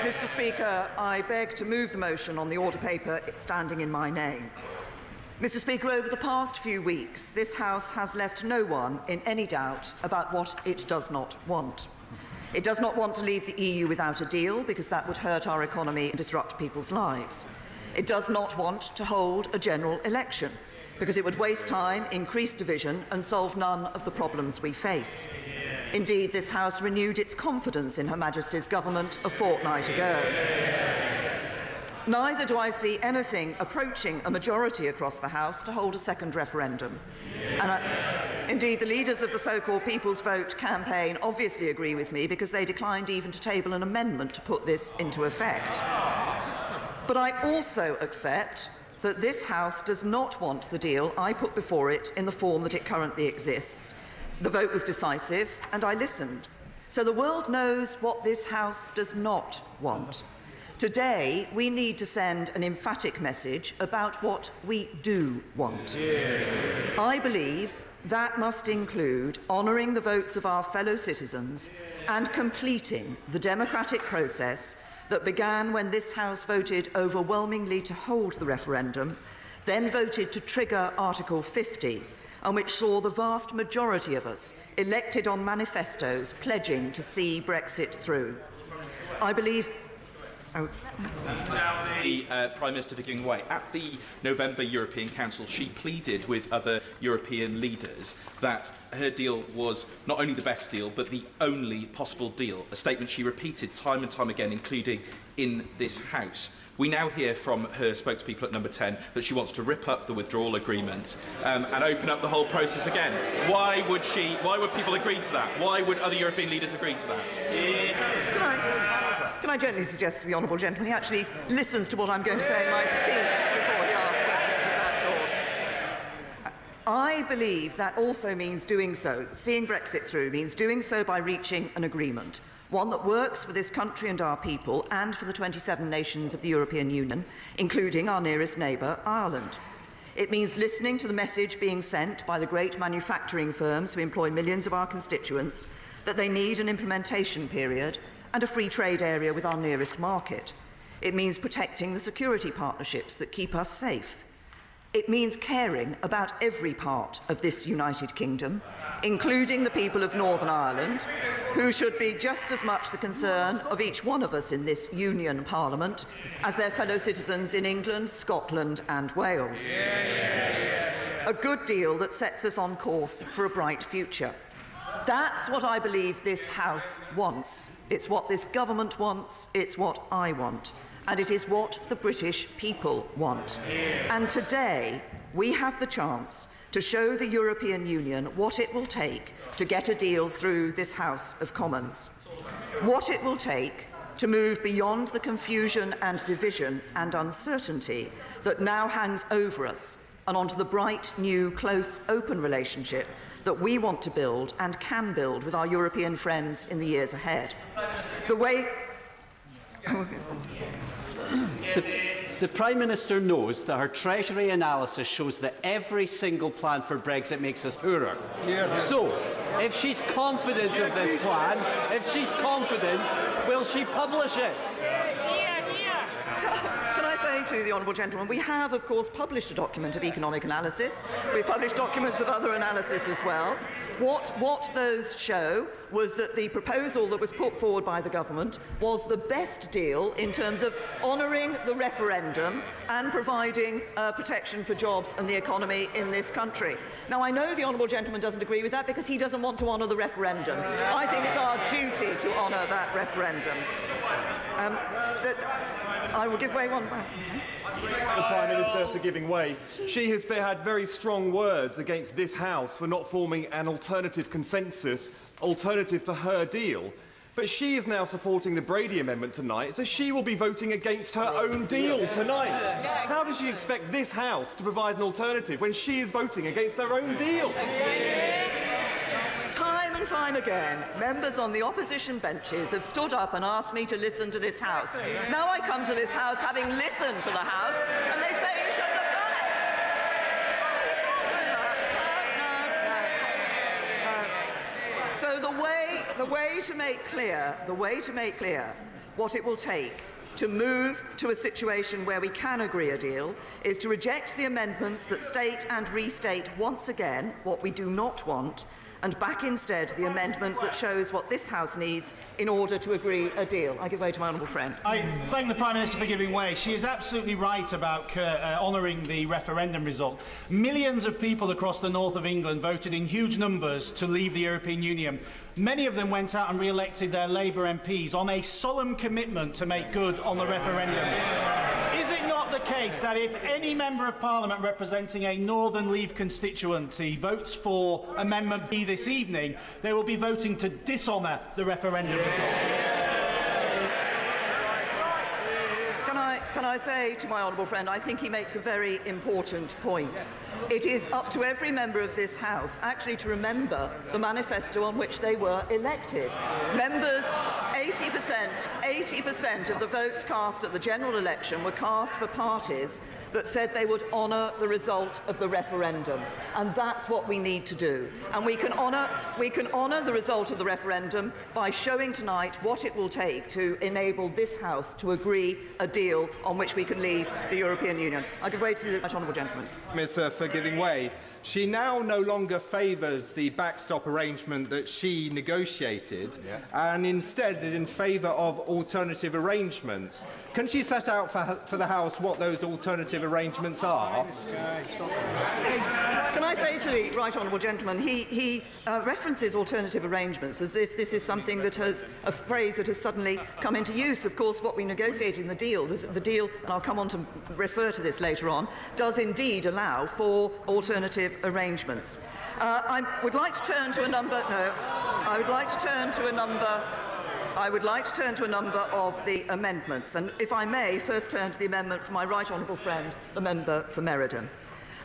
Mr. Speaker, I beg to move the motion on the order paper standing in my name. Mr. Speaker, over the past few weeks, this House has left no one in any doubt about what it does not want. It does not want to leave the EU without a deal because that would hurt our economy and disrupt people's lives. It does not want to hold a general election because it would waste time, increase division and solve none of the problems we face. Indeed, this House renewed its confidence in Her Majesty's government a fortnight ago. Neither do I see anything approaching a majority across the House to hold a second referendum. Indeed, the leaders of the so-called People's Vote campaign obviously agree with me because they declined even to table an amendment to put this into effect. But I also accept that this House does not want the deal I put before it in the form that it currently exists. The vote was decisive, and I listened. So the world knows what this House does not want. Today, we need to send an emphatic message about what we do want. I believe that must include honouring the votes of our fellow citizens and completing the democratic process that began when this House voted overwhelmingly to hold the referendum, then voted to trigger Article 50, and which saw the vast majority of us elected on manifestos pledging to see Brexit through. I believe the Prime Minister for giving way. At the November European Council, she pleaded with other European leaders that her deal was not only the best deal, but the only possible deal, a statement she repeated time and time again, including in this House. We now hear from her spokespeople at Number 10 that she wants to rip up the withdrawal agreement and open up the whole process again. Why would people agree to that? Why would other European leaders agree to that? Can I gently suggest to the honourable gentleman he actually listens to what I'm going to say in my speech before he asks questions of that sort? I believe that also means doing so. Seeing Brexit through means doing so by reaching an agreement, one that works for this country and our people and for the 27 nations of the European Union, including our nearest neighbour, Ireland. It means listening to the message being sent by the great manufacturing firms who employ millions of our constituents that they need an implementation period and a free trade area with our nearest market. It means protecting the security partnerships that keep us safe. It means caring about every part of this United Kingdom, including the people of Northern Ireland, who should be just as much the concern of each one of us in this Union Parliament as their fellow citizens in England, Scotland and Wales. A good deal that sets us on course for a bright future. That's what I believe this House wants. It's what this government wants, it's what I want, and it is what the British people want. And today, we have the chance to show the European Union what it will take to get a deal through this House of Commons, what it will take to move beyond the confusion and division and uncertainty that now hangs over us and onto the bright, new, close, open relationship that we want to build and can build with our European friends in the years ahead. The Prime Minister knows that her Treasury analysis shows that every single plan for Brexit makes us poorer. So, if she's confident of this plan, will she publish it? Can I say to the honourable gentleman, we have, of course, published a document of economic analysis. We've published documents of other analysis as well. What those show was that the proposal that was put forward by the government was the best deal in terms of honouring the referendum and providing protection for jobs and the economy in this country. Now, I know the honourable gentleman doesn't agree with that because he doesn't want to honour the referendum. I think it's our duty to honour that referendum. I will give way one. The Prime Minister for giving way. She has had very strong words against this House for not forming an alternative consensus, alternative to her deal. But she is now supporting the Brady Amendment tonight, so she will be voting against her own deal tonight. How does she expect this House to provide an alternative when she is voting against her own deal? Time and time again, members on the opposition benches have stood up and asked me to listen to this House. Now I come to this House having listened to the House, and they say you shouldn't have done it. So the way to make clear what it will take to move to a situation where we can agree a deal is to reject the amendments that state and restate once again what we do not want, and back instead the amendment that shows what this House needs in order to agree a deal. I give way to my honourable friend. I thank the Prime Minister for giving way. She is absolutely right about honouring the referendum result. Millions of people across the north of England voted in huge numbers to leave the European Union. Many of them went out and re-elected their Labour MPs on a solemn commitment to make good on the referendum. Is it not the case that if any Member of Parliament representing a Northern Leave constituency votes for Amendment B this evening, they will be voting to dishonour the referendum result? Can I say to my honourable friend, I think he makes a very important point. It is up to every member of this House actually to remember the manifesto on which they were elected. Members, 80% of the votes cast at the general election were cast for parties that said they would honour the result of the referendum. And that's what we need to do. And we can honour the result of the referendum by showing tonight what it will take to enable this House to agree a deal on which we can leave the European Union. I give way to the honourable gentleman. For giving way. She now no longer favours the backstop arrangement that she negotiated and instead is in favour of alternative arrangements. Can she set out for the House what those alternative arrangements are? Can I say to the right honourable gentleman, he references alternative arrangements as if this is something that has a phrase that has suddenly come into use. Of course, what we negotiated in the deal, and I'll come on to refer to this later on, does indeed allow for alternative arrangements. I would like to turn to a number. No, I would like to turn to a number. I would like to turn to a number of the amendments, and if I may, first turn to the amendment from my right honourable friend, the member for Meriden.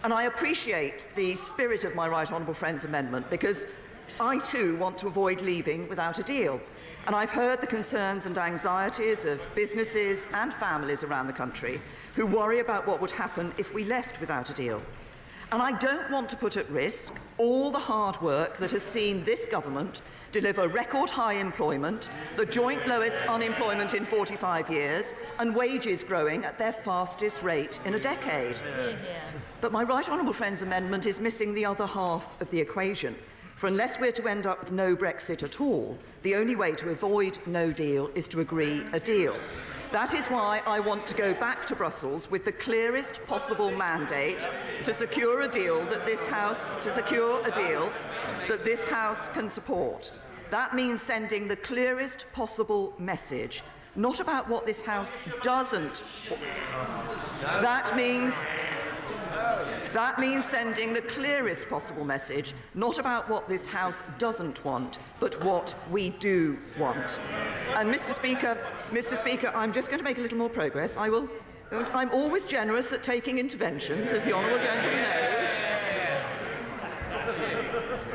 And I appreciate the spirit of my right honourable friend's amendment because I too want to avoid leaving without a deal. And I've heard the concerns and anxieties of businesses and families around the country who worry about what would happen if we left without a deal. And I don't want to put at risk all the hard work that has seen this government deliver record high employment, the joint lowest unemployment in 45 years, and wages growing at their fastest rate in a decade. But my right honourable friend's amendment is missing the other half of the equation. For unless we're to end up with no Brexit at all, the only way to avoid no deal is to agree a deal. That is why I want to go back to Brussels with the clearest possible mandate to secure a deal that this House can support. That means sending the clearest possible message, not about what this House doesn't. That means sending the clearest possible message, not about what this House doesn't want, but what we do want. And Mr. Speaker, I'm just going to make a little more progress. I'm always generous at taking interventions, as the honourable gentleman knows.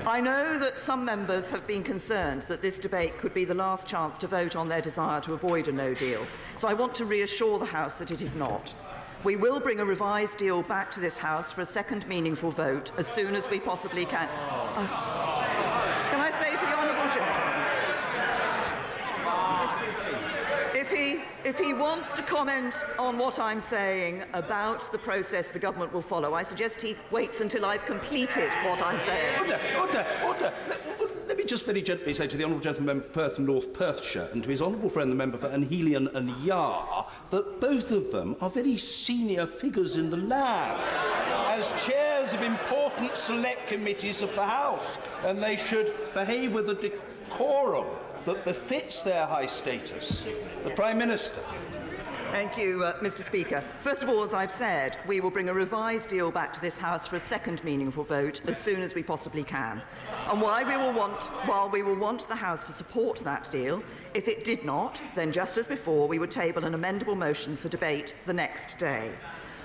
I know that some members have been concerned that this debate could be the last chance to vote on their desire to avoid a no deal, so I want to reassure the House that it is not. We will bring a revised deal back to this House for a second meaningful vote as soon as we possibly can. Can I say to the honourable gentleman, if he wants to comment on what I'm saying about the process the government will follow, I suggest he waits until I've completed what I'm saying. Order. Let me just very gently say to the honourable gentleman member for Perth and North Perthshire and to his honourable friend the member for Anhelion and Yar that both of them are very senior figures in the land as chairs of important select committees of the House, and they should behave with a decorum that befits their high status. The Prime Minister. Thank you, Mr. Speaker. First of all, as I've said, we will bring a revised deal back to this House for a second meaningful vote as soon as we possibly can. And while we will want the House to support that deal, if it did not, then just as before, we would table an amendable motion for debate the next day.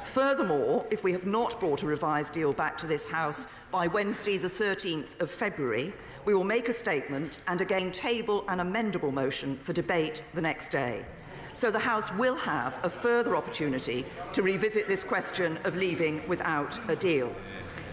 Furthermore, if we have not brought a revised deal back to this House by Wednesday the 13th of February, we will make a statement and again table an amendable motion for debate the next day. So the House will have a further opportunity to revisit this question of leaving without a deal.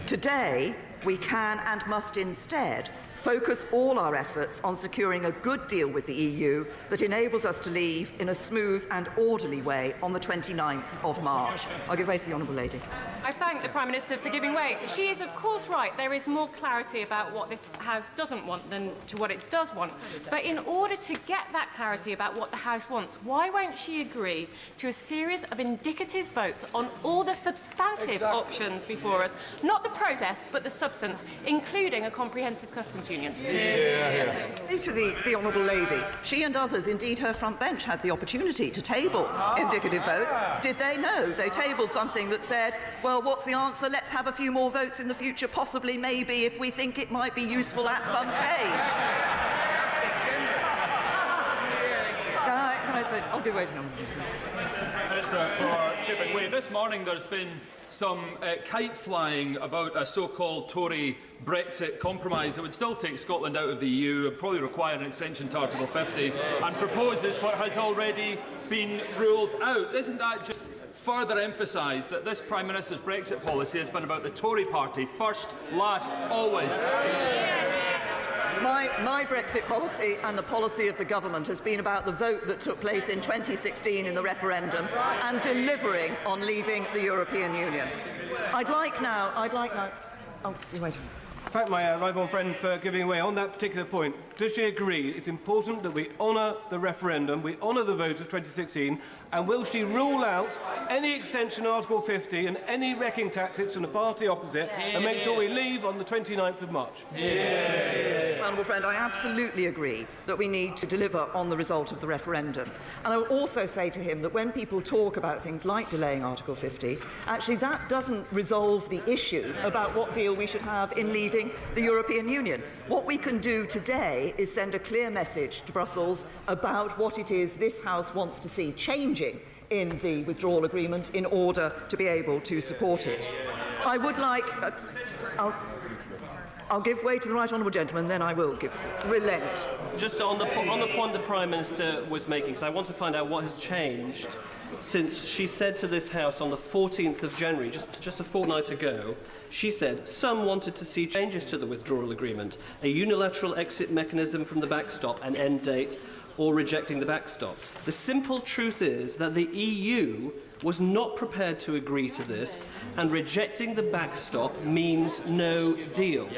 Today, we can and must instead focus all our efforts on securing a good deal with the EU that enables us to leave in a smooth and orderly way on the 29th of March. I'll give way to the Honourable Lady. I thank the Prime Minister for giving way. She is, of course, right. There is more clarity about what this House doesn't want than to what it does want. But in order to get that clarity about what the House wants, why won't she agree to a series of indicative votes on all the substantive options before us? Not the process, but the substance, including a comprehensive customs union. To the Honourable Lady, she and others, indeed her front bench, had the opportunity to table indicative votes. Did they know? They tabled something that said, well, what's the answer? Let's have a few more votes in the future, possibly, maybe, if we think it might be useful at some stage. Can I say, I'll give way to him. Minister, for giving way. This morning there's been some kite flying about a so-called Tory Brexit compromise that would still take Scotland out of the EU and probably require an extension to Article 50 and proposes what has already been ruled out. Isn't that just further emphasise that this Prime Minister's Brexit policy has been about the Tory party, first, last, always? My Brexit policy and the policy of the government has been about the vote that took place in 2016 in the referendum and delivering on leaving the European Union. I'd like now. Oh, wait. Thank my right honourable friend for giving way on that particular point. Does she agree it's important that we honour the referendum, we honour the vote of 2016, and will she rule out any extension of Article 50 and any wrecking tactics from the party opposite and make sure we leave on the 29th of March? Honourable friend, I absolutely agree that we need to deliver on the result of the referendum. And I will also say to him that when people talk about things like delaying Article 50, actually that doesn't resolve the issue about what deal we should have in leaving the European Union. What we can do today is send a clear message to Brussels about what it is this House wants to see changing in the withdrawal agreement in order to be able to support it. I would like... I'll give way to the right honourable gentleman, then I will relent. Just on the point the Prime Minister was making, because I want to find out what has changed since she said to this House on the 14th of January, just a fortnight ago, she said some wanted to see changes to the withdrawal agreement, a unilateral exit mechanism from the backstop, an end date, or rejecting the backstop. The simple truth is that the EU was not prepared to agree to this, and rejecting the backstop means no deal.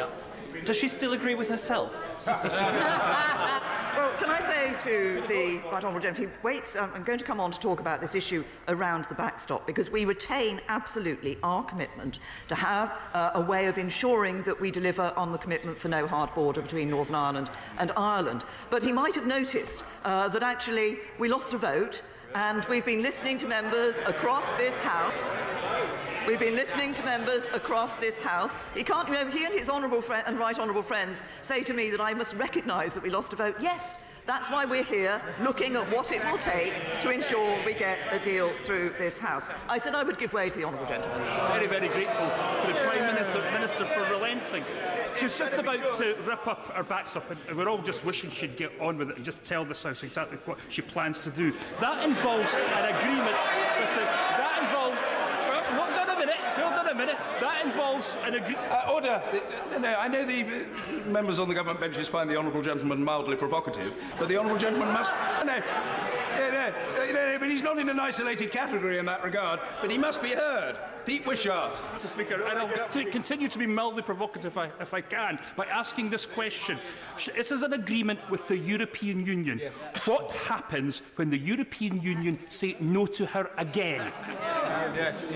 Does she still agree with herself? Well, can I say to the right honourable gentleman, if he waits, I'm going to come on to talk about this issue around the backstop, because we retain absolutely our commitment to have a way of ensuring that we deliver on the commitment for no hard border between Northern Ireland and Ireland. But he might have noticed that actually we lost a vote, and we've been listening to members across this House. We've been listening to members across this House. He can't, he and his honourable and right honourable friends say to me that I must recognise that we lost a vote. Yes, that's why we're here, looking at what it will take to ensure we get a deal through this House. I said I would give way to the honourable gentleman. Very, very grateful to the Prime Minister for relenting. She's just about to rip up her backstop, and we're all just wishing she'd get on with it and just tell this House exactly what she plans to do. That involves an agreement with the... That involves... Hold on a minute. That involves an agreement... Order. No, I know the members on the government benches find the honourable gentleman mildly provocative, but the honourable gentleman must... No, but he's not in an isolated category in that regard, but he must be heard. Pete Wishart. Mr. Speaker, and I'll continue to be mildly provocative if I can by asking this question. This is an agreement with the European Union. Yes. What happens when the European Union say no to her again? Yes.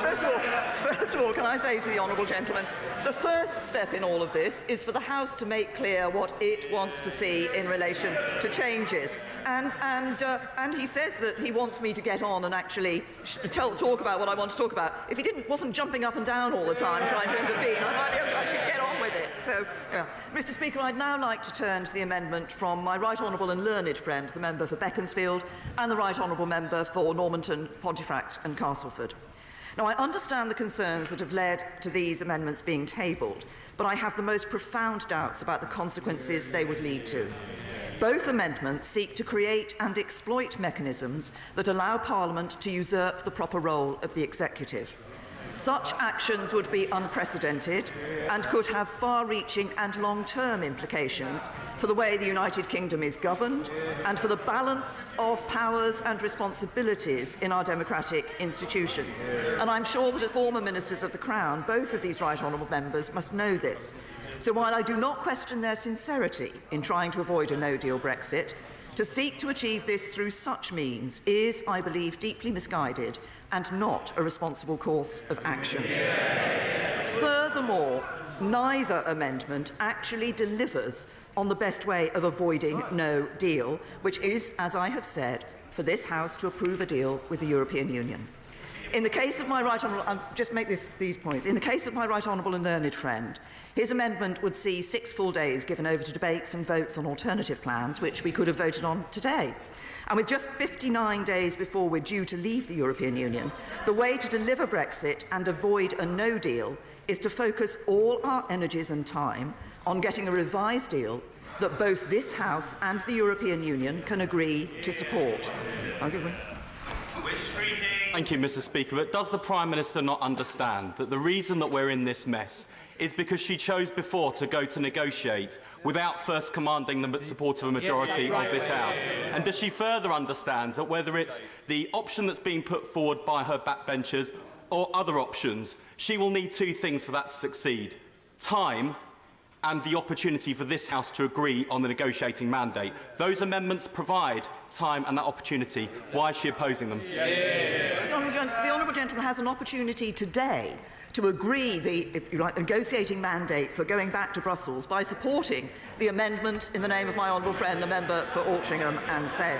First of all, can I say to the honourable gentleman, the first step in all of this is for the House to make clear what it wants to see in relation to changes. And he says that he wants me to get on and actually talk about what I want to talk about. If he wasn't jumping up and down all the time trying to intervene, I might be able to actually get on with it. So, yeah. Mr. Speaker, I'd now like to turn to the amendment from my right honourable and learned friend, the member for Beaconsfield, and the right honourable member for Normanton, Pontefract and Castleford. Now, I understand the concerns that have led to these amendments being tabled, but I have the most profound doubts about the consequences they would lead to. Both amendments seek to create and exploit mechanisms that allow Parliament to usurp the proper role of the executive. Such actions would be unprecedented and could have far-reaching and long-term implications for the way the United Kingdom is governed and for the balance of powers and responsibilities in our democratic institutions. And I'm sure that as former Ministers of the Crown, both of these right honourable members must know this. So while I do not question their sincerity in trying to avoid a no-deal Brexit, to seek to achieve this through such means is, I believe, deeply misguided and not a responsible course of action. Furthermore, neither amendment actually delivers on the best way of avoiding no deal, which is, as I have said, for this House to approve a deal with the European Union. In the case of my right honourable, just make these points. In the case of my right honourable and learned friend, his amendment would see 6 full days given over to debates and votes on alternative plans, which we could have voted on today. And with just 59 days before we're due to leave the European Union, the way to deliver Brexit and avoid a no deal is to focus all our energies and time on getting a revised deal that both this House and the European Union can agree to support. Thank you, Mr. Speaker. But does the Prime Minister not understand that the reason that we're in this mess is because she chose before to go to negotiate without first commanding the support of a majority of this House? And does she further understand that whether it's the option that's being put forward by her backbenchers or other options, she will need 2 things for that to succeed: time and the opportunity for this House to agree on the negotiating mandate? Those amendments provide time and that opportunity. Why is she opposing them? The honourable gentleman has an opportunity today to agree the, if you like, negotiating mandate for going back to Brussels by supporting the amendment in the name of my honourable friend, the member for Altrincham and Sale.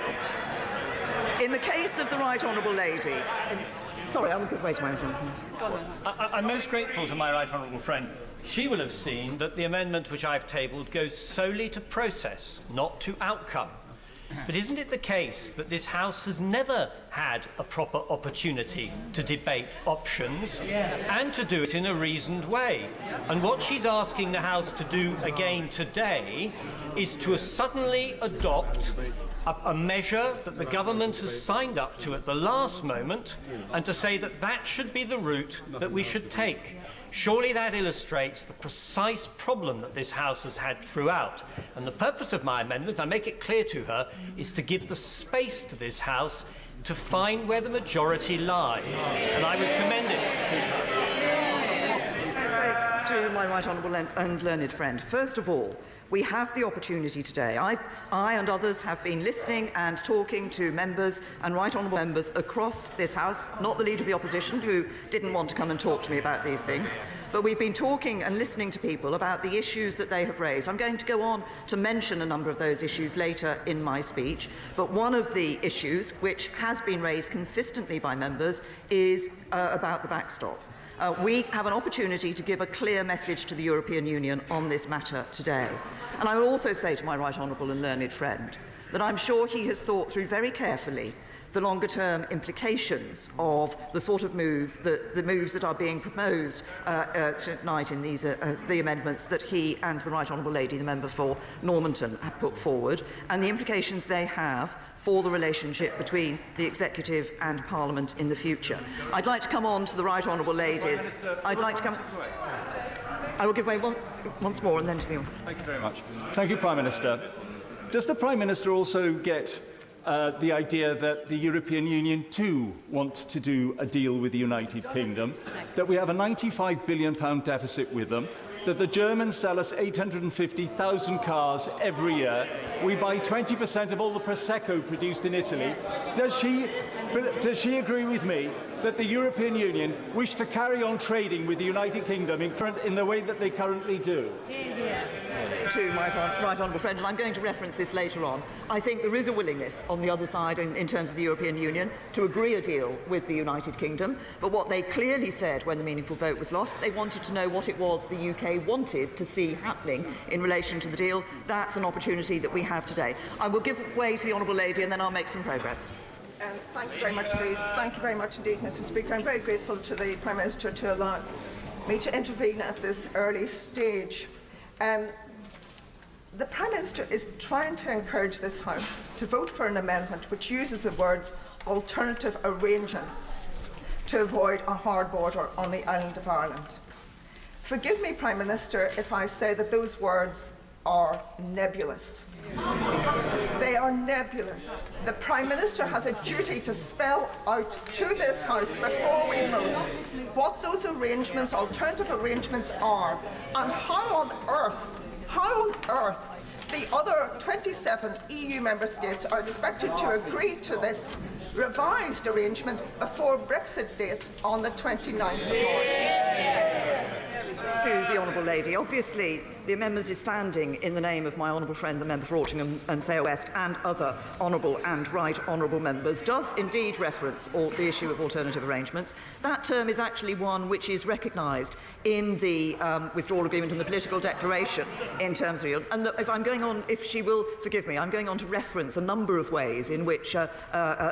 In the case of the right honourable lady... Sorry, I will give way to my own. I'm most grateful to my right honourable friend. She will have seen that the amendment which I've tabled goes solely to process, not to outcome. But isn't it the case that this House has never had a proper opportunity to debate options and to do it in a reasoned way? And what she's asking the House to do again today is to suddenly adopt a measure that the government has signed up to at the last moment and to say that that should be the route that we should take. Surely that illustrates the precise problem that this House has had throughout. And the purpose of my amendment, I make it clear to her, is to give the space to this House to find where the majority lies. And I would commend it to my right honourable and learned friend. First of all, we have the opportunity today. I and others have been listening and talking to members and right honourable members across this House, not the Leader of the Opposition, who didn't want to come and talk to me about these things, but we've been talking and listening to people about the issues that they have raised. I'm going to go on to mention a number of those issues later in my speech, but one of the issues which has been raised consistently by members is about the backstop. We have an opportunity to give a clear message to the European Union on this matter today. And I will also say to my right honourable and learned friend that I'm sure he has thought through very carefully the longer-term implications of the sort of the moves that are being proposed tonight in these the amendments that he and the right honourable lady, the member for Normanton, have put forward, and the implications they have for the relationship between the Executive and Parliament in the future. I'd like to come on to the right honourable ladies. I'd like to come... I will give way once more and then to the... Thank you very much. Thank you, Prime Minister. Does the Prime Minister also get the idea that the European Union too want to do a deal with the United Kingdom, that we have a £95 billion deficit with them, that the Germans sell us 850,000 cars every year, we buy 20% of all the Prosecco produced in Italy? Does she agree with me that the European Union wish to carry on trading with the United Kingdom in the way that they currently do? To my right honourable friend, and I'm going to reference this later on, I think there is a willingness on the other side in terms of the European Union to agree a deal with the United Kingdom, but what they clearly said when the meaningful vote was lost, they wanted to know what it was the UK wanted to see happening in relation to the deal. That's an opportunity that we have today. I will give way to the honourable lady and then I'll make some progress. Thank you very much indeed. Thank you very much indeed, Mr. Speaker. I'm very grateful to the Prime Minister to allow me to intervene at this early stage. The Prime Minister is trying to encourage this House to vote for an amendment which uses the words alternative arrangements. to avoid a hard border on the island of Ireland. Forgive me, Prime Minister, if I say that those words are nebulous. They are nebulous. The Prime Minister has a duty to spell out to this House before we vote what those arrangements, alternative arrangements are, and how on earth the other 27 EU member states are expected to agree to this revised arrangement before Brexit date on the 29th of March. To the Honourable Lady, obviously the amendment is standing in the name of my honourable friend, the member for Altrincham and Sale West, and other honourable and right honourable members, does indeed reference the issue of alternative arrangements. That term is actually one which is recognised in the withdrawal agreement and the political declaration in terms of... And if I'm going on, if she will forgive me, I'm going on to reference a number of ways in which a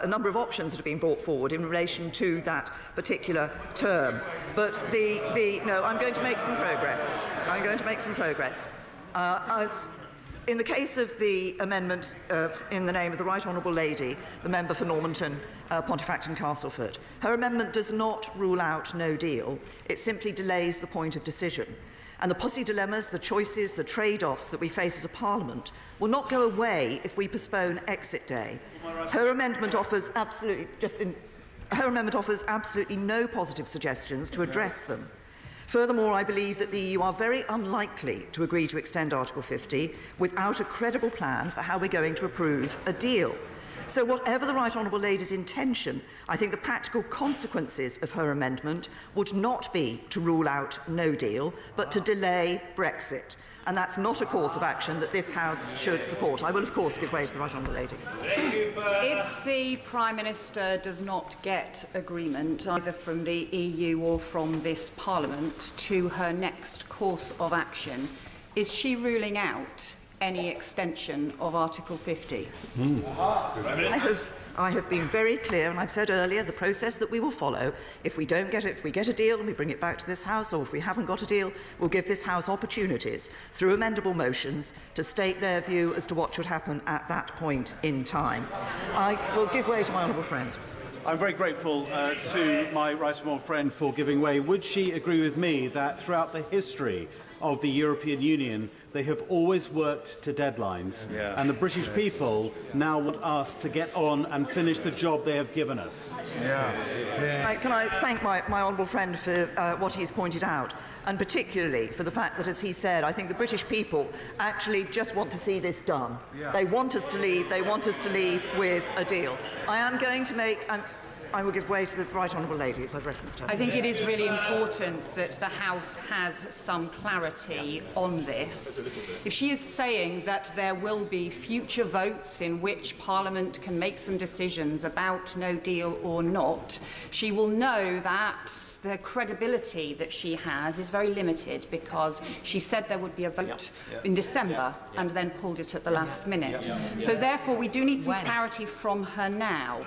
number of options that have been brought forward in relation to that particular term. But no, I'm going to make some progress. I'm going to make some progress. As in the case of the amendment in the name of the Right Honourable Lady, the member for Normanton, Pontefract Castleford, her amendment does not rule out no deal. It simply delays the point of decision. And the policy dilemmas, the choices, the trade-offs that we face as a Parliament will not go away if we postpone exit day. Her amendment offers absolutely no positive suggestions to address them. Furthermore, I believe that the EU are very unlikely to agree to extend Article 50 without a credible plan for how we're going to approve a deal. So whatever the Right Honourable Lady's intention, I think the practical consequences of her amendment would not be to rule out no deal, but to delay Brexit. And that's not a course of action that this House should support. I will, of course, give way to the Right Honourable Lady. If the Prime Minister does not get agreement, either from the EU or from this Parliament, to her next course of action, is she ruling out any extension of Article 50? I have been very clear, and I've said earlier, the process that we will follow. If we don't get it, if we get a deal and we bring it back to this House, or if we haven't got a deal, we'll give this House opportunities through amendable motions to state their view as to what should happen at that point in time. I will give way to my honourable friend. I'm very grateful to my right honourable friend for giving way. Would she agree with me that throughout the history of the European Union, they have always worked to deadlines, and the British people now want us to get on and finish the job they have given us? Can I thank my honourable friend for what he's pointed out, and particularly for the fact that, as he said, I think the British people actually just want to see this done. They want us to leave. They want us to leave with a deal. I will give way to the Right Honourable Lady, as I've referenced her. I think it is really important that the House has some clarity on this. If she is saying that there will be future votes in which Parliament can make some decisions about no deal or not, she will know that the credibility that she has is very limited, because she said there would be a vote in December and then pulled it at the last minute. So therefore we do need some clarity from her now.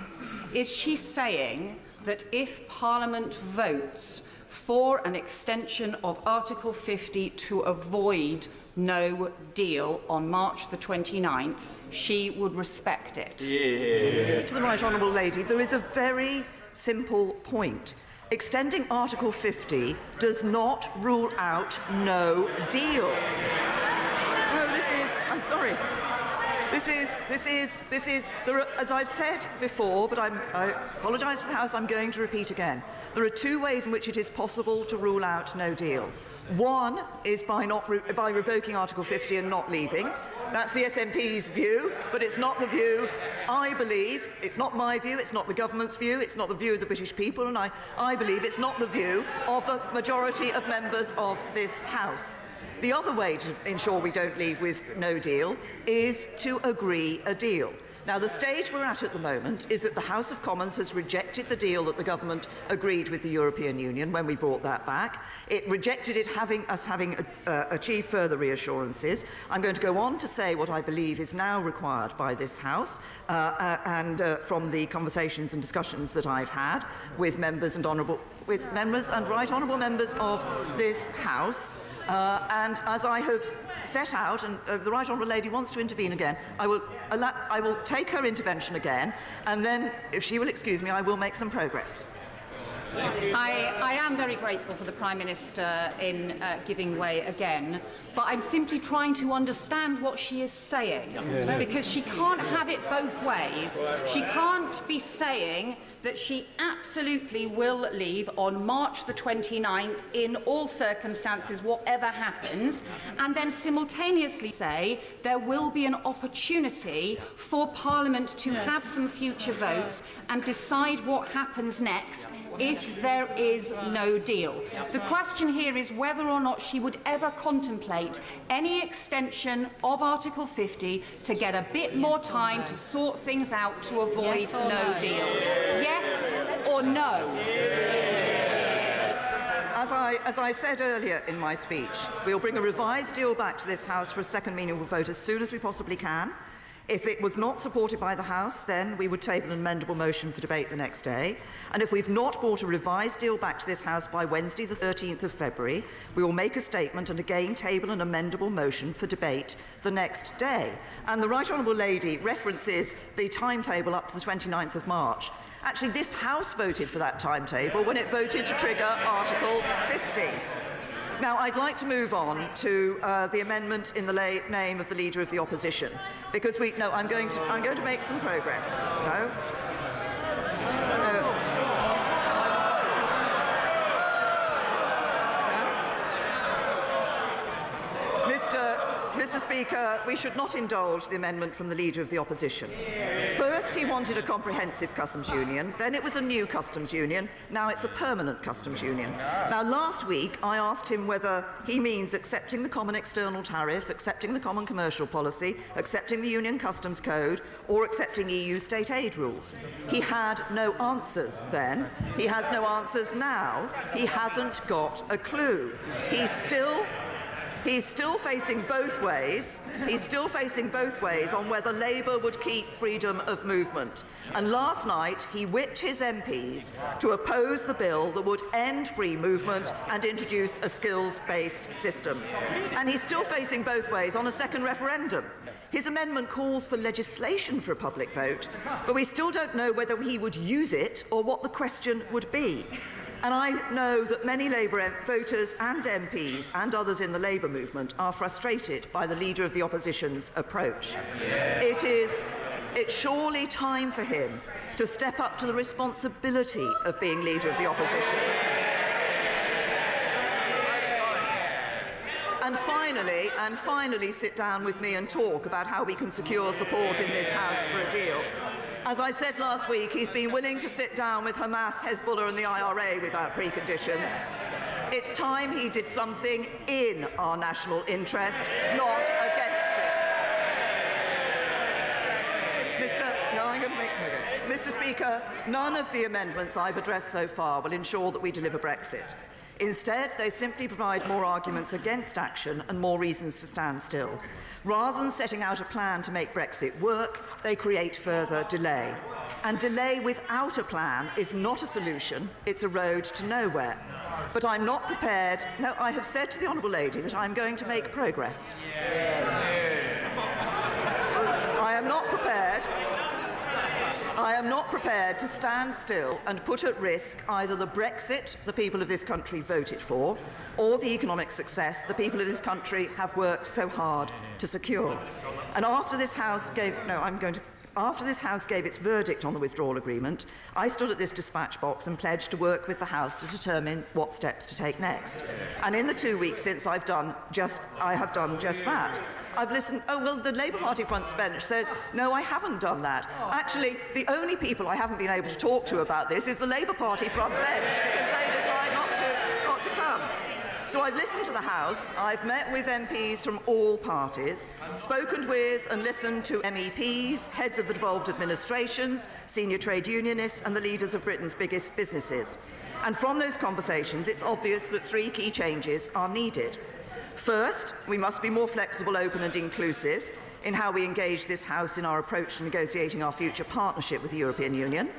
Is she saying that if Parliament votes for an extension of Article 50 to avoid no deal on March the 29th, she would respect it? To the Right Honourable Lady, there is a very simple point. Extending Article 50 does not rule out no deal. No, I'm sorry. As I've said before, but I apologise to the House, I'm going to repeat again. There are two ways in which it is possible to rule out no deal. One is by revoking Article 50 and not leaving. That's the SNP's view, but it's not the view I believe. It's not my view, it's not the government's view, it's not the view of the British people, and I believe it's not the view of the majority of members of this House. The other way to ensure we don't leave with no deal is to agree a deal. Now, the stage we're at the moment is that the House of Commons has rejected the deal that the government agreed with the European Union when we brought that back. It rejected it having achieved further reassurances. I'm going to go on to say what I believe is now required by this House and from the conversations and discussions that I've had with members and right honourable members of this House. And as I have set out, and the Right Honourable Lady wants to intervene again, I will take her intervention again, and then, if she will excuse me, I will make some progress. I am very grateful for the Prime Minister in giving way again, but I'm simply trying to understand what she is saying, because she can't have it both ways. She can't be saying that she absolutely will leave on March the 29th in all circumstances, whatever happens, and then simultaneously say there will be an opportunity for Parliament to have some future votes and decide what happens next if there is no deal. The question here is whether or not she would ever contemplate any extension of Article 50 to get a bit more time to sort things out to avoid no deal. Yes or no? As I said earlier in my speech, we'll bring a revised deal back to this House for a second meaningful vote as soon as we possibly can. If it was not supported by the House, then we would table an amendable motion for debate the next day. And if we've not brought a revised deal back to this House by Wednesday, the 13th of February, we will make a statement and again table an amendable motion for debate the next day. And the Right Honourable Lady references the timetable up to the 29th of March. Actually, this House voted for that timetable when it voted to trigger Article 50. Now, I'd like to move on to the amendment in the name of the Leader of the Opposition, because I'm going to make some progress. No. Mr. Speaker, we should not indulge the amendment from the Leader of the Opposition. First, he wanted a comprehensive customs union, then it was a new customs union, now it's a permanent customs union. Now, last week, I asked him whether he means accepting the common external tariff, accepting the common commercial policy, accepting the Union Customs Code, or accepting EU state aid rules. He had no answers then. He has no answers now. He hasn't got a clue. He's still facing both ways. He's still facing both ways on whether Labour would keep freedom of movement. And last night, he whipped his MPs to oppose the bill that would end free movement and introduce a skills-based system. And he's still facing both ways on a second referendum. His amendment calls for legislation for a public vote, but we still don't know whether he would use it or what the question would be. And I know that many Labour voters and MPs and others in the Labour movement are frustrated by the Leader of the Opposition's approach. It's surely time for him to step up to the responsibility of being Leader of the Opposition. And finally sit down with me and talk about how we can secure support in this House for a deal. As I said last week, he's been willing to sit down with Hamas, Hezbollah and the IRA without preconditions. It's time he did something in our national interest, not against it. Mr. Speaker, none of the amendments I've addressed so far will ensure that we deliver Brexit. Instead, they simply provide more arguments against action and more reasons to stand still. Rather than setting out a plan to make Brexit work, they create further delay. And delay without a plan is not a solution, it's a road to nowhere. But I'm not prepared. No, I have said to the Honourable Lady that I'm going to make progress. I am not prepared to stand still and put at risk either the Brexit the people of this country voted for or the economic success the people of this country have worked so hard to secure. And after this House gave its verdict on the withdrawal agreement, I stood at this dispatch box and pledged to work with the House to determine what steps to take next. And in the 2 weeks since I have done just that. I've listened. Oh, well, the Labour Party front bench says, no, I haven't done that. Actually, the only people I haven't been able to talk to about this is the Labour Party front bench, because they decide not to come. So I've listened to the House, I've met with MPs from all parties, spoken with and listened to MEPs, heads of the devolved administrations, senior trade unionists and the leaders of Britain's biggest businesses. And from those conversations, it's obvious that 3 key changes are needed. First, we must be more flexible, open and inclusive in how we engage this House in our approach to negotiating our future partnership with the European Union.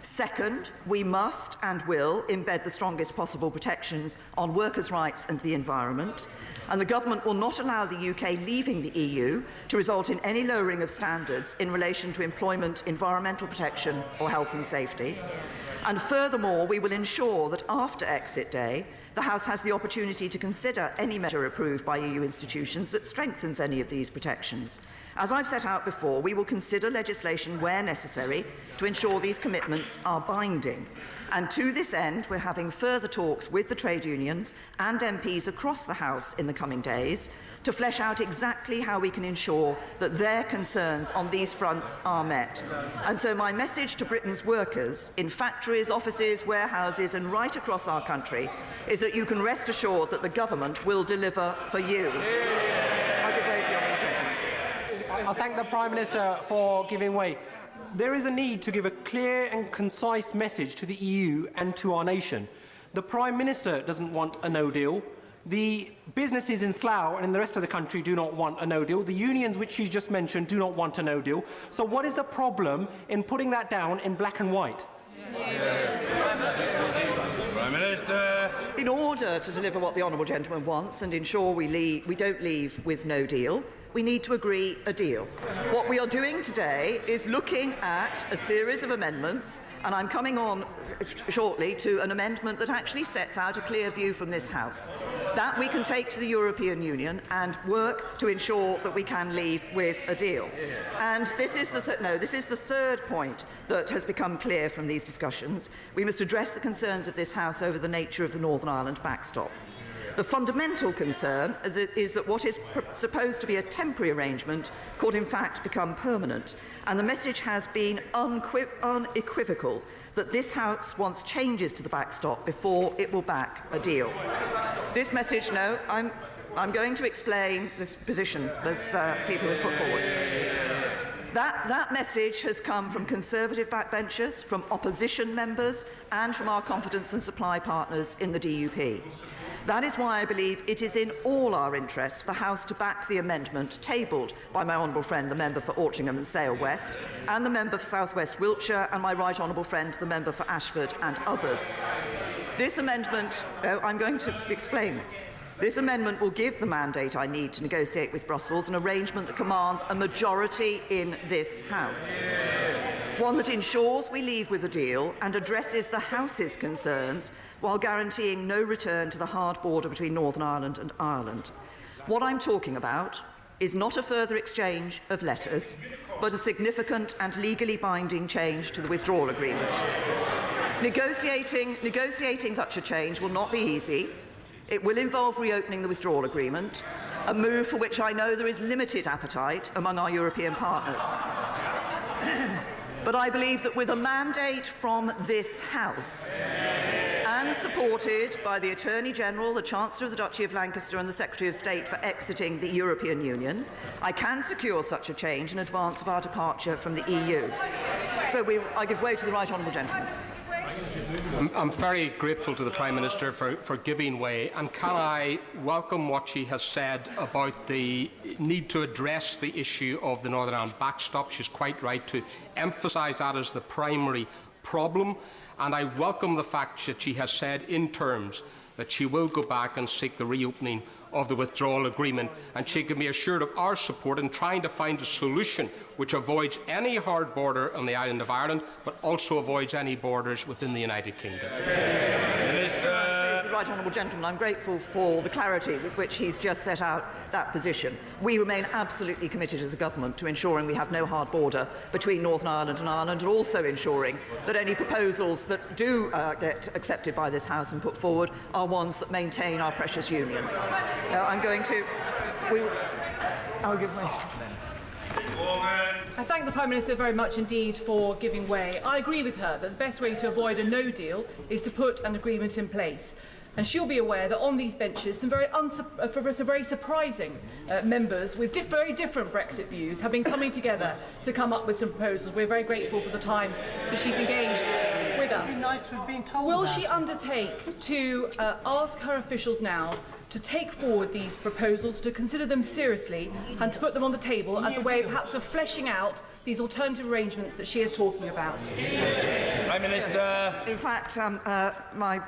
Second, we must and will embed the strongest possible protections on workers' rights and the environment, and the government will not allow the UK leaving the EU to result in any lowering of standards in relation to employment, environmental protection or health and safety. And furthermore, we will ensure that after exit day, the House has the opportunity to consider any measure approved by EU institutions that strengthens any of these protections. As I've set out before, we will consider legislation where necessary to ensure these commitments are binding. And to this end, we're having further talks with the trade unions and MPs across the House in the coming days to flesh out exactly how we can ensure that their concerns on these fronts are met. And so my message to Britain's workers in factories, offices, warehouses and right across our country is that you can rest assured that the government will deliver for you. I give way to the honourable gentleman. I thank the Prime Minister for giving way. There is a need to give a clear and concise message to the EU and to our nation. The Prime Minister doesn't want a no-deal. The businesses in Slough and in the rest of the country do not want a no-deal. The unions, which she's just mentioned, do not want a no-deal. So what is the problem in putting that down in black and white? Prime Minister. In order to deliver what the honourable gentleman wants and ensure we don't leave with no deal, we need to agree a deal. What we are doing today is looking at a series of amendments, and I'm coming on shortly to an amendment that actually sets out a clear view from this House that we can take to the European Union and work to ensure that we can leave with a deal. And this is the third point that has become clear from these discussions. We must address the concerns of this House over the nature of the Northern Ireland backstop. The fundamental concern is that what is supposed to be a temporary arrangement could in fact become permanent, and the message has been unequivocal that this House wants changes to the backstop before it will back a deal. This message, no, I'm going to explain this position that people have put forward. That message has come from Conservative backbenchers, from opposition members and from our confidence and supply partners in the DUP. That is why I believe it is in all our interests for the House to back the amendment tabled by my honourable friend, the member for Altrincham and Sale West, and the member for South West Wiltshire, and my right honourable friend, the member for Ashford and others. This amendment, I'm going to explain this. This amendment will give the mandate I need to negotiate with Brussels an arrangement that commands a majority in this House. One that ensures we leave with a deal and addresses the House's concerns while guaranteeing no return to the hard border between Northern Ireland and Ireland. What I'm talking about is not a further exchange of letters, but a significant and legally binding change to the withdrawal agreement. Negotiating such a change will not be easy. It will involve reopening the withdrawal agreement, a move for which I know there is limited appetite among our European partners. But I believe that with a mandate from this House, and supported by the Attorney-General, the Chancellor of the Duchy of Lancaster and the Secretary of State for exiting the European Union, I can secure such a change in advance of our departure from the EU. So I give way to the right honourable gentleman. I'm very grateful to the Prime Minister for giving way, and can I welcome what she has said about the need to address the issue of the Northern Ireland backstop. She's quite right to emphasise that as the primary problem, and I welcome the fact that she has said in terms that she will go back and seek the reopening of the withdrawal agreement, and she can be assured of our support in trying to find a solution which avoids any hard border on the island of Ireland, but also avoids any borders within the United Kingdom. The right honourable gentleman, I'm grateful for the clarity with which he's just set out that position. We remain absolutely committed as a government to ensuring we have no hard border between Northern Ireland and Ireland, and also ensuring that any proposals that do get accepted by this House and put forward are ones that maintain our precious union. I'll give my... I thank the Prime Minister very much indeed for giving way. I agree with her that the best way to avoid a no deal is to put an agreement in place. And she'll be aware that on these benches some very surprising members with very different Brexit views have been coming together to come up with some proposals. We're very grateful for the time that she's engaged with us. It'd be nice to have been told Will she undertake to ask her officials now to take forward these proposals, to consider them seriously and to put them on the table as a way perhaps of fleshing out these alternative arrangements that she is talking about? Prime Minister. In fact, my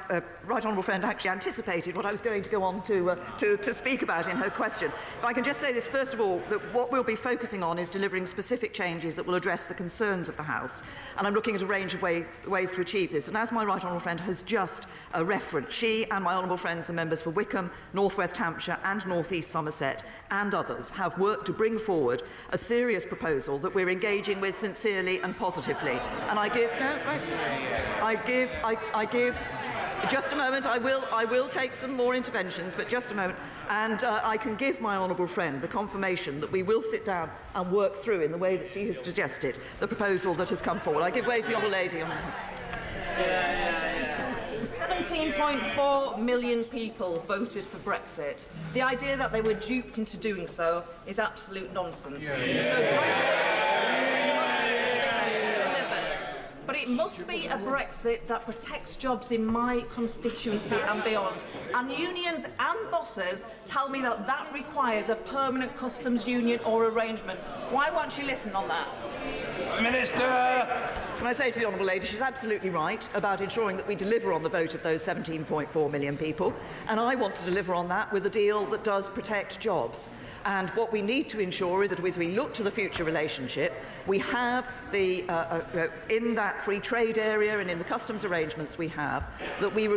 right honourable friend actually anticipated what I was going to go on to speak about in her question. If I can just say this, first of all, that what we'll be focusing on is delivering specific changes that will address the concerns of the House. And I'm looking at a range of ways to achieve this. And as my right honourable friend has just referenced, she and my honourable friends, the members for Wickham, North West Hampshire and North East Somerset and others have worked to bring forward a serious proposal that we're engaging with sincerely and positively. And I give just a moment. I will take some more interventions, but just a moment. And I can give my honourable friend the confirmation that we will sit down and work through, in the way that she has suggested, the proposal that has come forward. I give way to the honourable lady. 17.4 million people voted for Brexit. The idea that they were duped into doing so is absolute nonsense. So Brexit must be delivered. But it must be a Brexit that protects jobs in my constituency and beyond. And unions and bosses tell me that that requires a permanent customs union or arrangement. Why won't she listen on that? Minister! Can I say to the honourable lady, she's absolutely right about ensuring that we deliver on the vote of those 17.4 million people, and I want to deliver on that with a deal that does protect jobs. And what we need to ensure is that as we look to the future relationship, we have the in that free trade area and in the customs arrangements we have, that we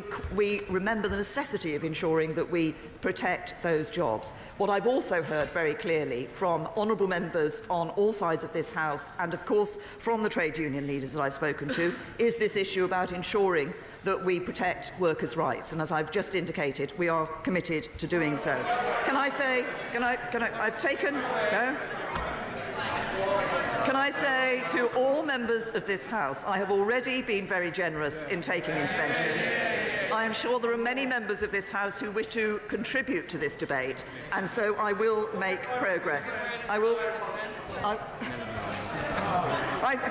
remember the necessity of ensuring that we protect those jobs. What I've also heard very clearly from honourable members on all sides of this House, and of course from the trade union leaders that I've spoken to, is this issue about ensuring that we protect workers' rights, and as I've just indicated, we are committed to doing so. Can I say, Can I say to all members of this House, I have already been very generous in taking interventions. I am sure there are many members of this House who wish to contribute to this debate, and so I will make progress.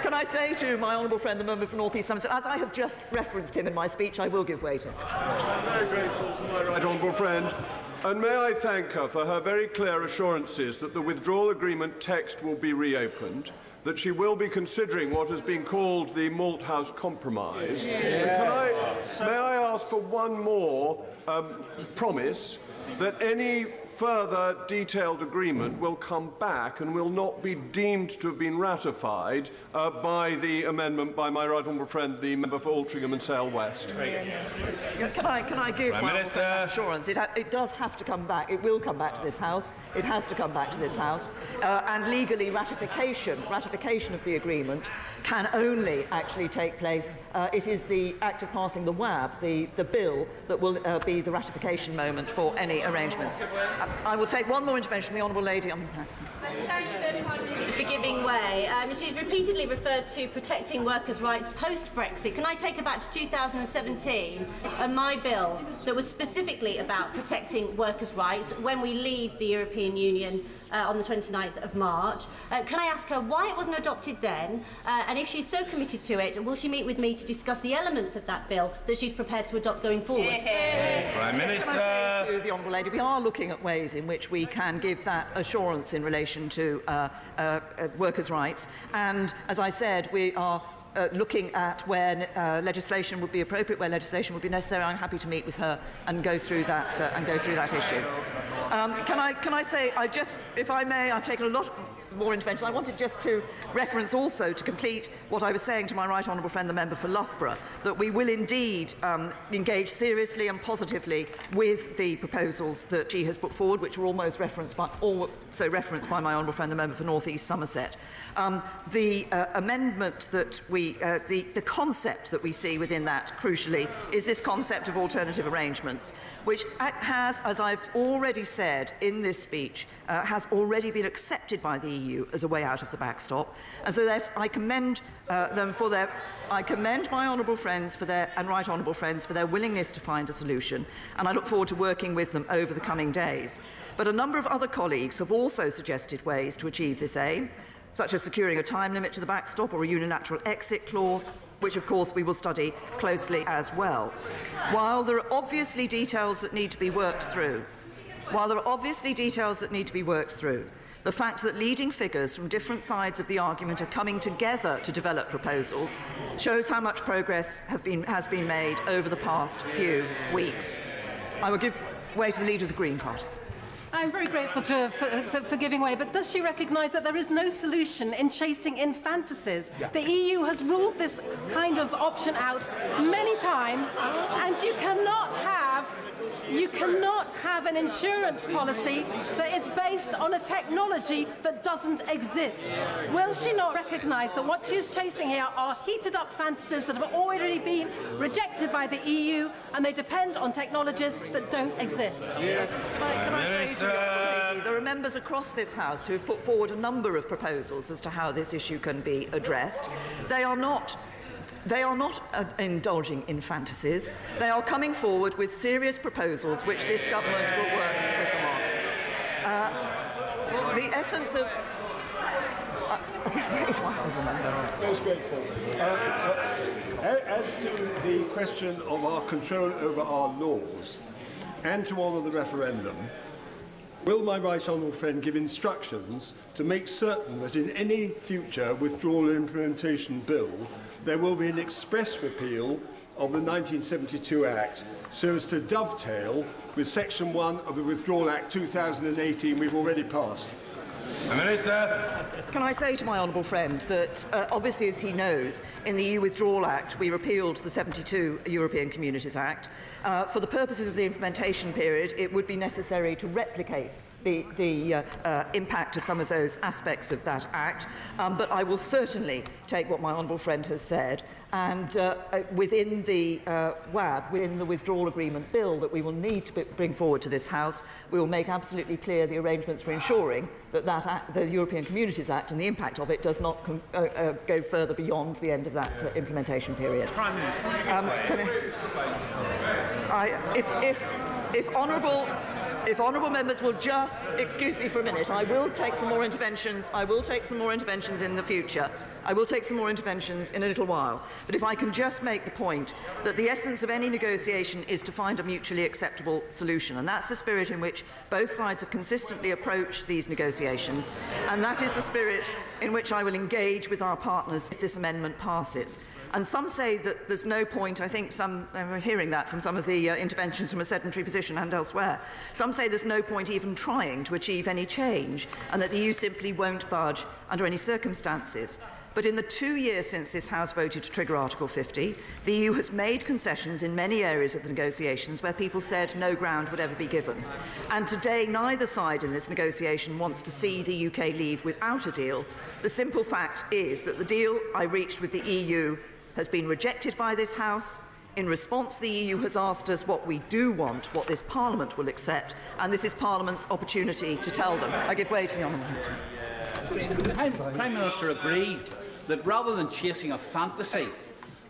Can I say to my honourable friend, the member for North East Somerset, as I have just referenced him in my speech, I will give way to him. I'm very grateful to my right honourable friend, and may I thank her for her very clear assurances that the withdrawal agreement text will be reopened, that she will be considering what has been called the Malthouse Compromise. May I ask for one more promise that any further detailed agreement will come back and will not be deemed to have been ratified by the amendment by my right honourable friend, the member for Altrincham and Sale West. Can I give my assurance? It does have to come back. It will come back to this House. It has to come back to this House. And legally, ratification of the agreement can only actually take place. It is the act of passing the WAB, the bill, that will be the ratification moment for any arrangements. I will take one more intervention from the honourable lady. Thank you for giving way. She's repeatedly referred to protecting workers' rights post-Brexit. Can I take her back to 2017 and my bill that was specifically about protecting workers' rights when we leave the European Union on the 29th of March? Can I ask her why it wasn't adopted then, and if she's so committed to it, will she meet with me to discuss the elements of that bill that she's prepared to adopt going forward? Prime Minister. Can I say to the honourable lady, we are looking at ways in which we can give that assurance in relation to workers' rights, and as I said, we are looking at where legislation would be appropriate, where legislation would be necessary. I'm happy to meet with her and go through that issue. Can I say, if I may, I've taken a lot more interventions. I wanted just to reference also, to complete what I was saying to my right honourable friend, the member for Loughborough, that we will indeed engage seriously and positively with the proposals that she has put forward, which were also referenced by my honourable friend, the member for North East Somerset. The amendment that the concept that we see within that, crucially, is this concept of alternative arrangements, which has, as I've already said in this speech, has already been accepted by the EU as a way out of the backstop. And so I commend I commend my honourable friends and right honourable friends for their willingness to find a solution, and I look forward to working with them over the coming days. But a number of other colleagues have also suggested ways to achieve this aim, such as securing a time limit to the backstop or a unilateral exit clause, which of course we will study closely as well. While there are obviously details that need to be worked through, while there are obviously details that need to be worked through, the fact that leading figures from different sides of the argument are coming together to develop proposals shows how much progress has been made over the past few weeks. I will give way to the Leader of the Green Party. I'm very grateful for giving way, but does she recognise that there is no solution in chasing in fantasies? Yeah. The EU has ruled this kind of option out many times, and you cannot have an insurance policy that is based on a technology that doesn't exist. Will she not recognise that what she is chasing here are heated up fantasies that have already been rejected by the EU, and they depend on technologies that don't exist? Yeah. Can I say to there are members across this House who have put forward a number of proposals as to how this issue can be addressed. They are not indulging in fantasies. They are coming forward with serious proposals which this government will work with them on. The essence of... Most grateful. As to the question of our control over our laws and to honour the referendum, will my right honourable friend give instructions to make certain that in any future withdrawal implementation bill there will be an express repeal of the 1972 Act so as to dovetail with Section 1 of the Withdrawal Act 2018 we've already passed? The Minister. Can I say to my honourable friend that, obviously, as he knows, in the EU Withdrawal Act, we repealed the 72 European Communities Act. For the purposes of the implementation period, it would be necessary to replicate the impact of some of those aspects of that Act, but I will certainly take what my honourable friend has said, and within the WAB, within the Withdrawal Agreement Bill that we will need to bring forward to this House, we will make absolutely clear the arrangements for ensuring that the European Communities Act and the impact of it does not go further beyond the end of that implementation period. If honourable members will just excuse me for a minute, I will take some more interventions. I will take some more interventions in the future. I will take some more interventions in a little while. But if I can just make the point that the essence of any negotiation is to find a mutually acceptable solution, and that's the spirit in which both sides have consistently approached these negotiations, and that is the spirit in which I will engage with our partners if this amendment passes. And some say that there's no point, I think we're hearing that from some of the interventions from a sedentary position and elsewhere. Some say there's no point even trying to achieve any change, and that the EU simply won't budge under any circumstances. But in the 2 years since this House voted to trigger Article 50, the EU has made concessions in many areas of the negotiations where people said no ground would ever be given. And today, neither side in this negotiation wants to see the UK leave without a deal. The simple fact is that the deal I reached with the EU has been rejected by this House. In response, the EU has asked us what we do want, what this Parliament will accept, and this is Parliament's opportunity to tell them. I give way to the Honourable Minister. The Prime Minister agreed that rather than chasing a fantasy,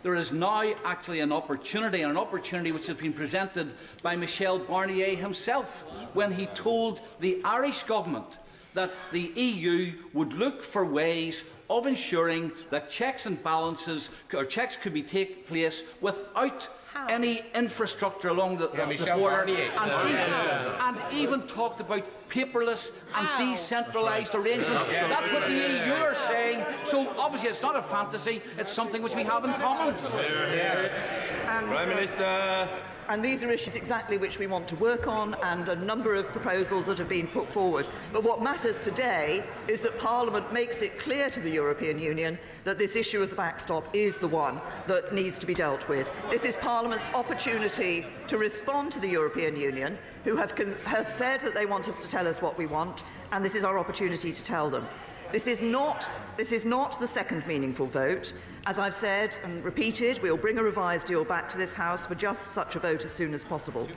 there is now actually an opportunity, and an opportunity which has been presented by Michel Barnier himself when he told the Irish government that the EU would look for ways of ensuring that checks and balances, or checks could take place without any infrastructure along the border, and even talked about paperless and decentralised arrangements. That's what the EU are saying. So obviously it's not a fantasy, it's something which we have in common. Yes. Prime Minister. And these are issues exactly which we want to work on, and a number of proposals that have been put forward. But what matters today is that Parliament makes it clear to the European Union that this issue of the backstop is the one that needs to be dealt with. This is Parliament's opportunity to respond to the European Union, who have said that they want us to tell us what we want, and this is our opportunity to tell them. This is not the second meaningful vote. As I've said and repeated, we will bring a revised deal back to this House for just such a vote as soon as possible.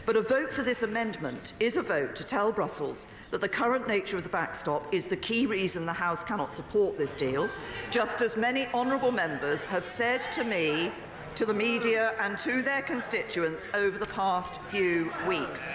But a vote for this amendment is a vote to tell Brussels that the current nature of the backstop is the key reason the House cannot support this deal, just as many honourable members have said to me, to the media and to their constituents over the past few weeks.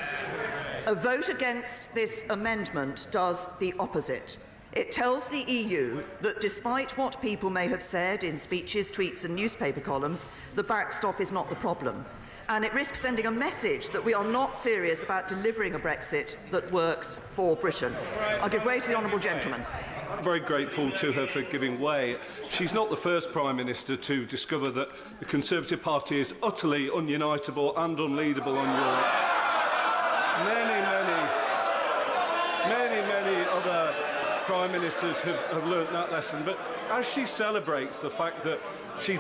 A vote against this amendment does the opposite. It tells the EU that despite what people may have said in speeches, tweets and newspaper columns, the backstop is not the problem. and it risks sending a message that we are not serious about delivering a Brexit that works for Britain. I'll give way to the honourable gentleman. I'm very grateful to her for giving way. She's not the first Prime Minister to discover that the Conservative Party is utterly ununitable and unleadable on Europe. Many other Prime Ministers have learnt that lesson. But as she celebrates the fact that she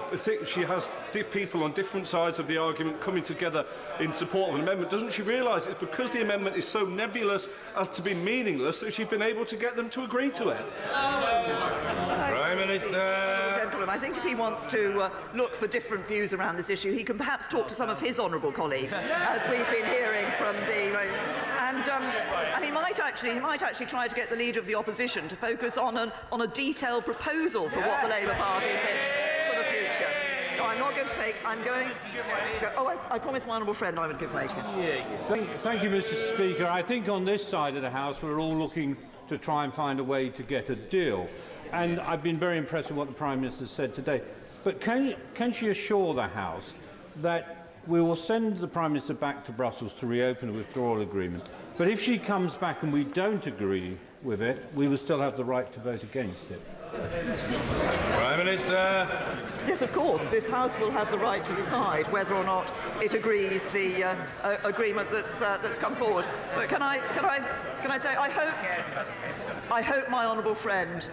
has people on different sides of the argument coming together in support of an amendment, doesn't she realise it's because the amendment is so nebulous as to be meaningless that she's been able to get them to agree to it? Prime Minister. Gentlemen, I think if he wants to look for different views around this issue, he can perhaps talk to some of his honourable colleagues, as we've been hearing from the... And he might actually try to get the Leader of the Opposition to focus on a detailed proposal for what the Labour Party thinks for the future. No, I'm not going to take... I'm going... Oh, I promised my honourable friend I would give way to him. Thank you, Mr. Speaker. I think on this side of the House we're all looking to try and find a way to get a deal. And I've been very impressed with what the Prime Minister said today. But can she assure the House that we will send the Prime Minister back to Brussels to reopen the withdrawal agreement? But if she comes back and we don't agree with it, we will still have the right to vote against it. Prime Minister. Yes, of course. This House will have the right to decide whether or not it agrees the agreement that's come forward. But can I say I hope my honourable friend,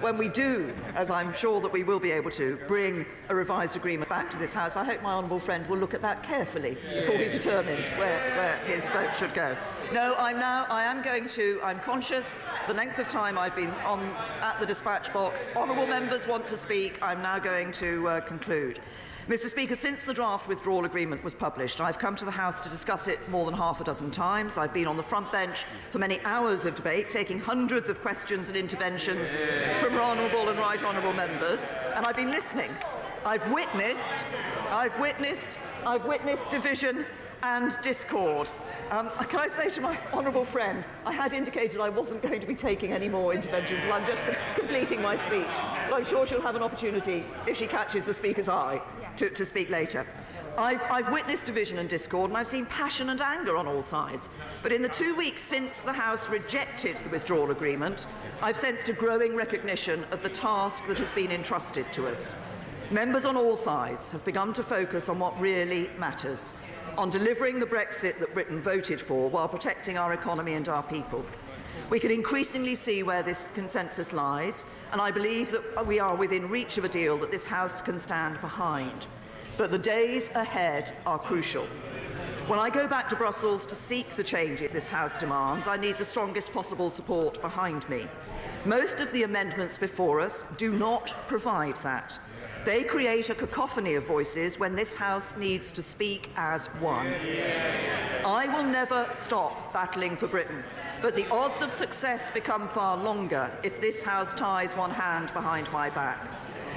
when we do, as I'm sure that we will be able to, bring a revised agreement back to this House, I hope my honourable friend will look at that carefully before he determines where his vote should go. No, I'm conscious the length of time I've been at the dispatch box. Honourable members want to speak. I'm now going to conclude. Mr. Speaker, since the draft withdrawal agreement was published, I've come to the House to discuss it more than half a dozen times. I've been on the front bench for many hours of debate, taking hundreds of questions and interventions from honourable and right honourable members, and I've been listening. I've witnessed division and discord. Can I say to my honourable friend, I had indicated I wasn't going to be taking any more interventions, and I'm just completing my speech. But I'm sure she'll have an opportunity, if she catches the Speaker's eye, to speak later. I've witnessed division and discord, and I've seen passion and anger on all sides. But in the 2 weeks since the House rejected the withdrawal agreement, I've sensed a growing recognition of the task that has been entrusted to us. Members on all sides have begun to focus on what really matters, on delivering the Brexit that Britain voted for while protecting our economy and our people. We can increasingly see where this consensus lies, and I believe that we are within reach of a deal that this House can stand behind. But the days ahead are crucial. When I go back to Brussels to seek the changes this House demands, I need the strongest possible support behind me. Most of the amendments before us do not provide that. They create a cacophony of voices when this House needs to speak as one. I will never stop battling for Britain, but the odds of success become far longer if this House ties one hand behind my back.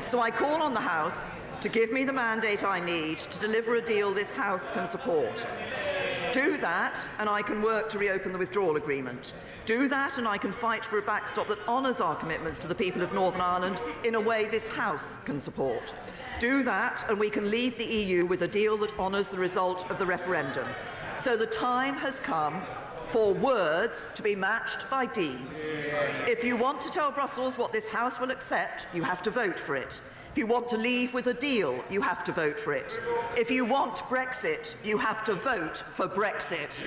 So I call on the House to give me the mandate I need to deliver a deal this House can support. Do that, and I can work to reopen the withdrawal agreement. Do that, and I can fight for a backstop that honours our commitments to the people of Northern Ireland in a way this House can support. Do that, and we can leave the EU with a deal that honours the result of the referendum. So the time has come for words to be matched by deeds. If you want to tell Brussels what this House will accept, you have to vote for it. If you want to leave with a deal, you have to vote for it. If you want Brexit, you have to vote for Brexit.